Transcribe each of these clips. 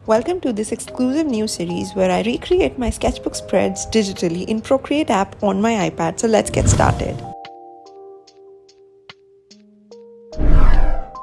Welcome to this exclusive new series where I recreate my sketchbook spreads digitally in Procreate app on my iPad. So let's get started.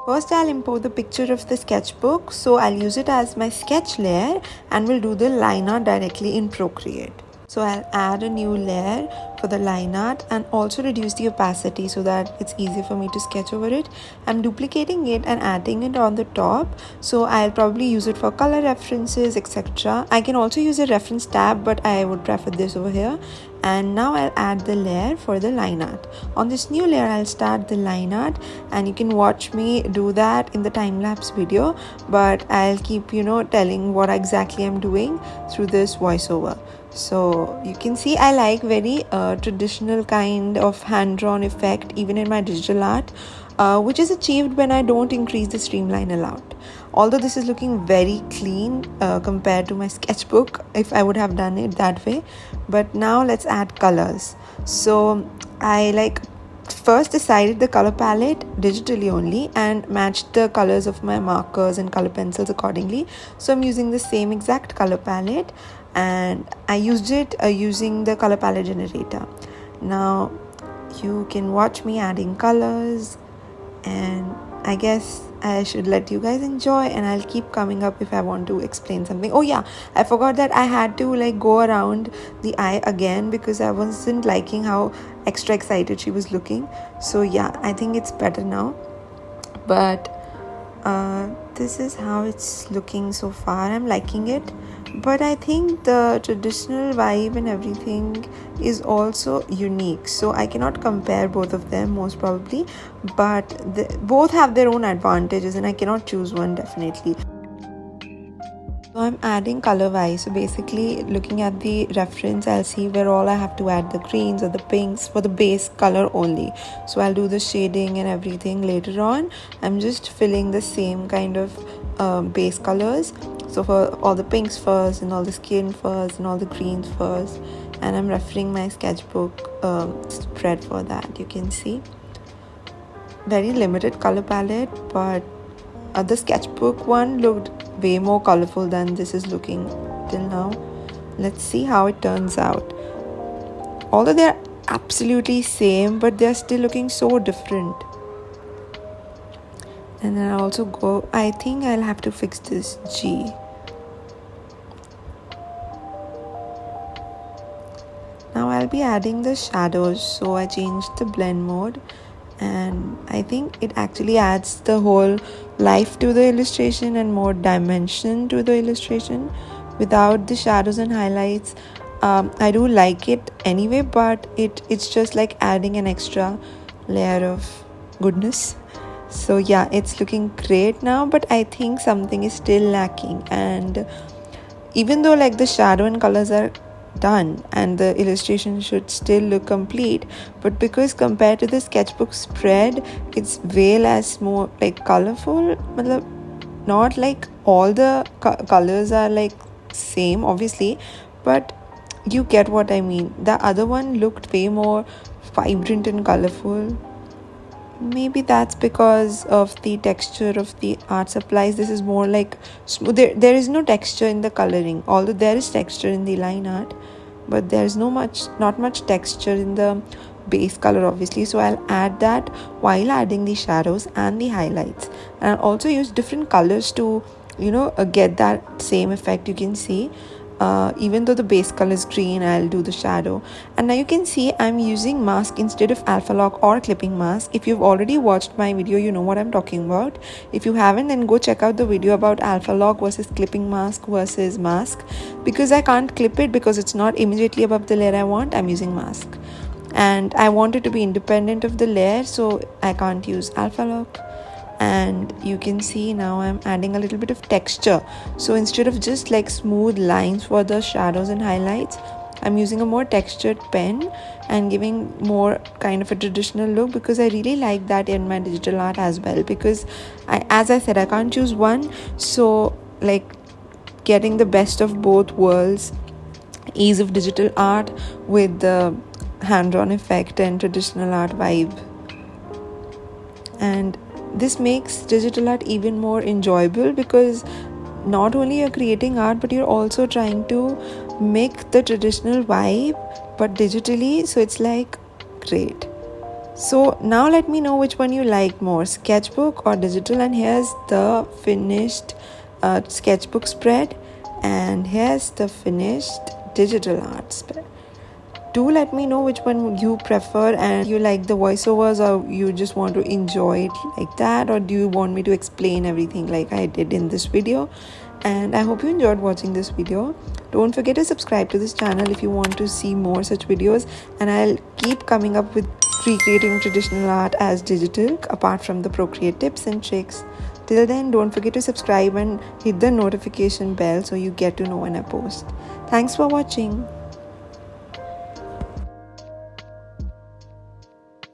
First, I'll import the picture of the sketchbook, so I'll use it as my sketch layer and we'll do the line art directly in Procreate. So I'll add a new layer for the line art and also reduce the opacity so that it's easier for me to sketch over it. I'm duplicating it and adding it on the top, so I'll probably use it for color references, etc. I can also use a reference tab, but I would prefer this over here. And now I'll add the layer for the line art. On this new layer, I'll start the line art and you can watch me do that in the time-lapse video, but I'll keep telling what exactly I'm doing through this voiceover. So you can see I like very traditional kind of hand-drawn effect even in my digital art, which is achieved when I don't increase the streamline a lot. Although this is looking very clean compared to my sketchbook if I would have done it that way. But now let's add colors. So I first decided the color palette digitally only and matched the colors of my markers and color pencils accordingly. So I'm using the same exact color palette and I used it using the color palette generator. Now you can watch me adding colors, and I guess I should let you guys enjoy, and I'll keep coming up if I want to explain something. Oh yeah, I forgot that I had to go around the eye again because I wasn't liking how extra excited she was looking. So yeah, I think it's better now. But this is how it's looking so far. I'm liking it, but I think the traditional vibe and everything is also unique, so I cannot compare both of them most probably, but both have their own advantages and I cannot choose one definitely. So I'm adding color wise. So basically looking at the reference, I'll see where all I have to add the greens or the pinks for the base color only. So I'll do the shading and everything later on. I'm just filling the same kind of base colors. So for all the pinks first and all the skin first and all the greens first. And I'm referring my sketchbook spread for that. You can see very limited color palette, but the sketchbook one looked way more colorful than this is looking till now. Let's see how it turns out. Although they're absolutely same, but they're still looking so different. And then I'll I think I'll have to fix this G. Now I'll be adding the shadows, so I changed the blend mode, and I think it actually adds the whole life to the illustration and more dimension to the illustration without the shadows and highlights. I do like it anyway, but it's just like adding an extra layer of goodness. So yeah, it's looking great now, but I think something is still lacking. And even though the shadow and colors are done and the illustration should still look complete, but because compared to the sketchbook spread, it's way less more colorful. Not all the colors are same obviously, but you get what I mean. The other one looked way more vibrant and colorful. Maybe that's because of the texture of the art supplies. This is more smooth. There is no texture in the coloring, although there is texture in the line art, but there's not much texture in the base color obviously. So I'll add that while adding the shadows and the highlights, and I'll also use different colors to get that same effect. You can see even though the base color is green, I'll do the shadow. And now you can see I'm using mask instead of alpha lock or clipping mask. If you've already watched my video, you know what I'm talking about. If you haven't, then go check out the video about alpha lock versus clipping mask versus mask, because I can't clip it because it's not immediately above the layer I want. I'm using mask, and I want it to be independent of the layer, so I can't use alpha lock. And you can see now I'm adding a little bit of texture. So instead of just smooth lines for the shadows and highlights, I'm using a more textured pen and giving more kind of a traditional look, because I really like that in my digital art as well, because as I said, I can't choose one. So getting the best of both worlds, ease of digital art with the hand-drawn effect and traditional art vibe. And this makes digital art even more enjoyable because not only you're creating art, but you're also trying to make the traditional vibe but digitally, so it's like great. So now let me know which one you like more, sketchbook or digital. And here's the finished sketchbook spread, and here's the finished digital art spread. Do let me know which one you prefer, and you like the voiceovers, or you just want to enjoy it like that, or do you want me to explain everything like I did in this video. And I hope you enjoyed watching this video. Don't forget to subscribe to this channel if you want to see more such videos, and I'll keep coming up with recreating traditional art as digital apart from the Procreate tips and tricks. Till then, don't forget to subscribe and hit the notification bell so you get to know when I post. Thanks for watching.